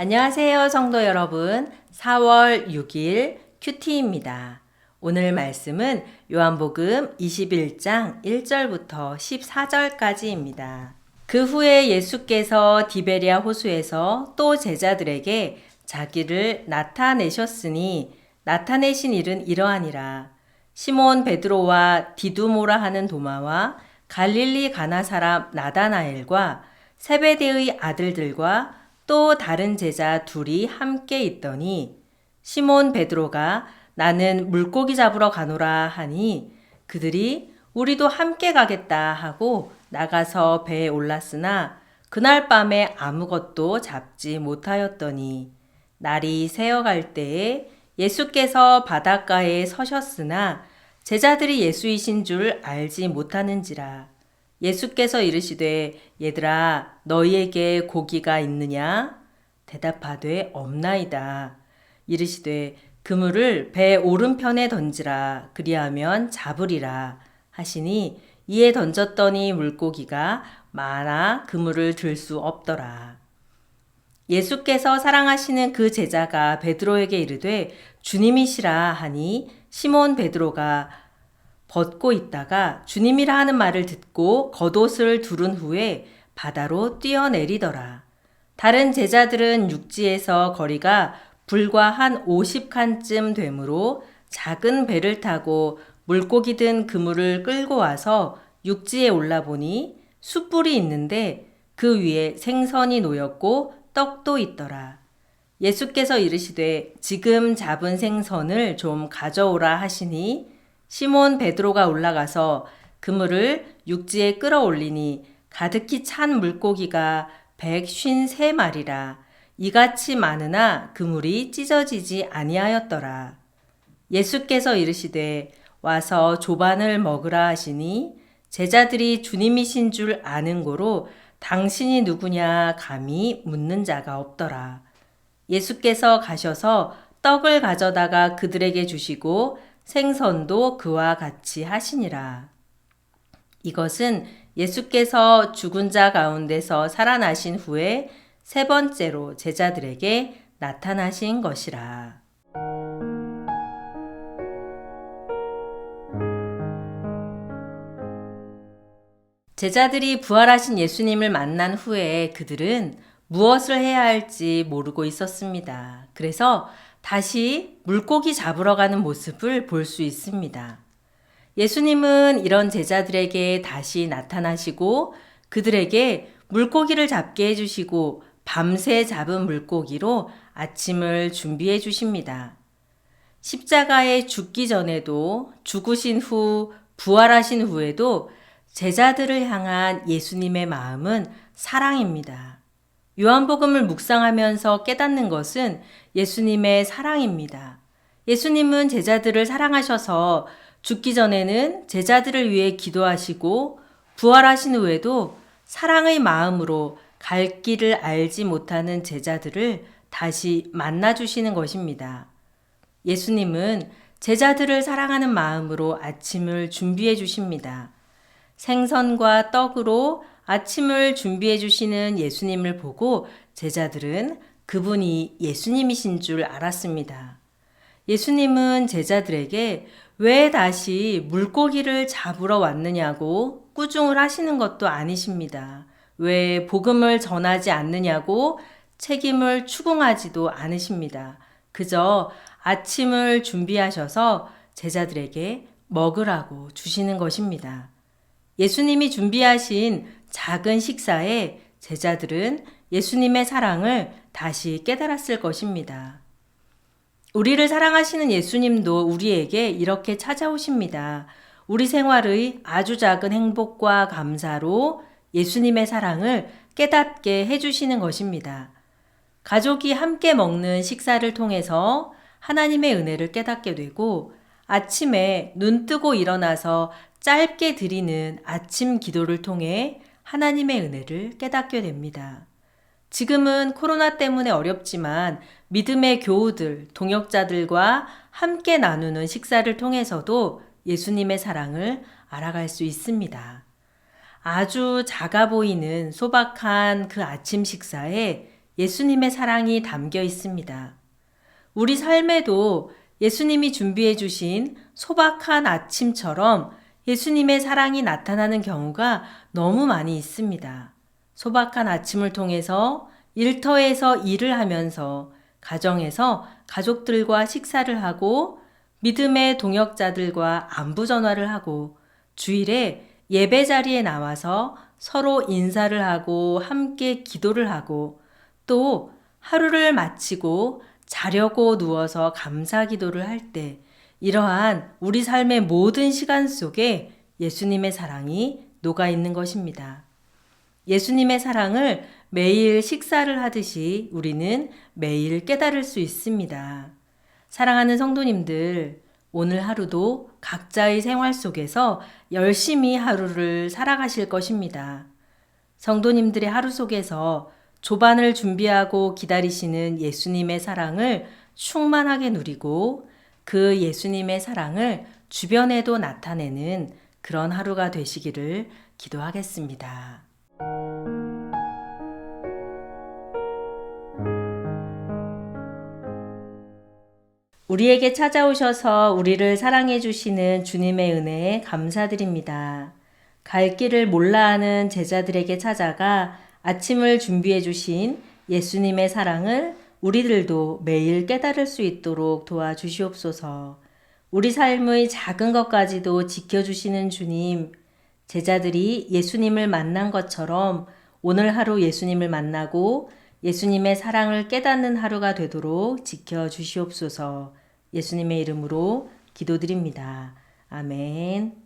안녕하세요, 성도 여러분. 4월 6일 큐티입니다. 오늘 말씀은 요한복음 21장 1절부터 14절까지입니다. 그 후에 예수께서 디베리아 호수에서 또 제자들에게 자기를 나타내셨으니 나타내신 일은 이러하니라. 시몬 베드로와 디두모라 하는 도마와 갈릴리 가나 사람 나다나엘과 세베대의 아들들과 또 다른 제자 둘이 함께 있더니 시몬 베드로가 나는 물고기 잡으러 가노라 하니 그들이 우리도 함께 가겠다 하고 나가서 배에 올랐으나 그날 밤에 아무것도 잡지 못하였더니 날이 새어갈 때에 예수께서 바닷가에 서셨으나 제자들이 예수이신 줄 알지 못하는지라. 예수께서 이르시되 얘들아 너희에게 고기가 있느냐? 대답하되 없나이다. 이르시되 그물을 배 오른편에 던지라. 그리하면 잡으리라 하시니 이에 던졌더니 물고기가 많아 그물을 들 수 없더라. 예수께서 사랑하시는 그 제자가 베드로에게 이르되 주님이시라 하니 시몬 베드로가 벗고 있다가 주님이라 하는 말을 듣고 겉옷을 두른 후에 바다로 뛰어내리더라. 다른 제자들은 육지에서 거리가 불과 한 50칸쯤 되므로 작은 배를 타고 물고기 든 그물을 끌고 와서 육지에 올라보니 숯불이 있는데 그 위에 생선이 놓였고 떡도 있더라. 예수께서 이르시되 지금 잡은 생선을 좀 가져오라 하시니 시몬 베드로가 올라가서 그물을 육지에 끌어올리니 가득히 찬 물고기가 153마리라. 이같이 많으나 그물이 찢어지지 아니하였더라. 예수께서 이르시되 와서 조반을 먹으라 하시니 제자들이 주님이신 줄 아는 고로 당신이 누구냐 감히 묻는 자가 없더라. 예수께서 가셔서 떡을 가져다가 그들에게 주시고 생선도 그와 같이 하시니라. 이것은 예수께서 죽은 자 가운데서 살아나신 후에 세 번째로 제자들에게 나타나신 것이라. 제자들이 부활하신 예수님을 만난 후에 그들은 무엇을 해야 할지 모르고 있었습니다. 그래서 다시 물고기 잡으러 가는 모습을 볼 수 있습니다. 예수님은 이런 제자들에게 다시 나타나시고 그들에게 물고기를 잡게 해주시고 밤새 잡은 물고기로 아침을 준비해 주십니다. 십자가에 죽기 전에도 죽으신 후 부활하신 후에도 제자들을 향한 예수님의 마음은 사랑입니다. 요한복음을 묵상하면서 깨닫는 것은 예수님의 사랑입니다. 예수님은 제자들을 사랑하셔서 죽기 전에는 제자들을 위해 기도하시고 부활하신 후에도 사랑의 마음으로 갈 길을 알지 못하는 제자들을 다시 만나주시는 것입니다. 예수님은 제자들을 사랑하는 마음으로 아침을 준비해 주십니다. 생선과 떡으로 아침을 준비해 주시는 예수님을 보고 제자들은 그분이 예수님이신 줄 알았습니다. 예수님은 제자들에게 왜 다시 물고기를 잡으러 왔느냐고 꾸중을 하시는 것도 아니십니다. 왜 복음을 전하지 않느냐고 책임을 추궁하지도 않으십니다. 그저 아침을 준비하셔서 제자들에게 먹으라고 주시는 것입니다. 예수님이 준비하신 작은 식사에 제자들은 예수님의 사랑을 다시 깨달았을 것입니다. 우리를 사랑하시는 예수님도 우리에게 이렇게 찾아오십니다. 우리 생활의 아주 작은 행복과 감사로 예수님의 사랑을 깨닫게 해주시는 것입니다. 가족이 함께 먹는 식사를 통해서 하나님의 은혜를 깨닫게 되고 아침에 눈 뜨고 일어나서 짧게 드리는 아침 기도를 통해 하나님의 은혜를 깨닫게 됩니다. 지금은 코로나 때문에 어렵지만 믿음의 교우들, 동역자들과 함께 나누는 식사를 통해서도 예수님의 사랑을 알아갈 수 있습니다. 아주 작아 보이는 소박한 그 아침 식사에 예수님의 사랑이 담겨 있습니다. 우리 삶에도 예수님이 준비해 주신 소박한 아침처럼 예수님의 사랑이 나타나는 경우가 너무 많이 있습니다. 소박한 아침을 통해서 일터에서 일을 하면서 가정에서 가족들과 식사를 하고 믿음의 동역자들과 안부 전화를 하고 주일에 예배 자리에 나와서 서로 인사를 하고 함께 기도를 하고 또 하루를 마치고 자려고 누워서 감사 기도를 할 때 이러한 우리 삶의 모든 시간 속에 예수님의 사랑이 녹아 있는 것입니다. 예수님의 사랑을 매일 식사를 하듯이 우리는 매일 깨달을 수 있습니다. 사랑하는 성도님들, 오늘 하루도 각자의 생활 속에서 열심히 하루를 살아가실 것입니다. 성도님들의 하루 속에서 조반을 준비하고 기다리시는 예수님의 사랑을 충만하게 누리고 그 예수님의 사랑을 주변에도 나타내는 그런 하루가 되시기를 기도하겠습니다. 우리에게 찾아오셔서 우리를 사랑해 주시는 주님의 은혜에 감사드립니다. 갈 길을 몰라하는 제자들에게 찾아가 아침을 준비해 주신 예수님의 사랑을 우리들도 매일 깨달을 수 있도록 도와주시옵소서. 우리 삶의 작은 것까지도 지켜주시는 주님, 제자들이 예수님을 만난 것처럼 오늘 하루 예수님을 만나고 예수님의 사랑을 깨닫는 하루가 되도록 지켜주시옵소서. 예수님의 이름으로 기도드립니다. 아멘.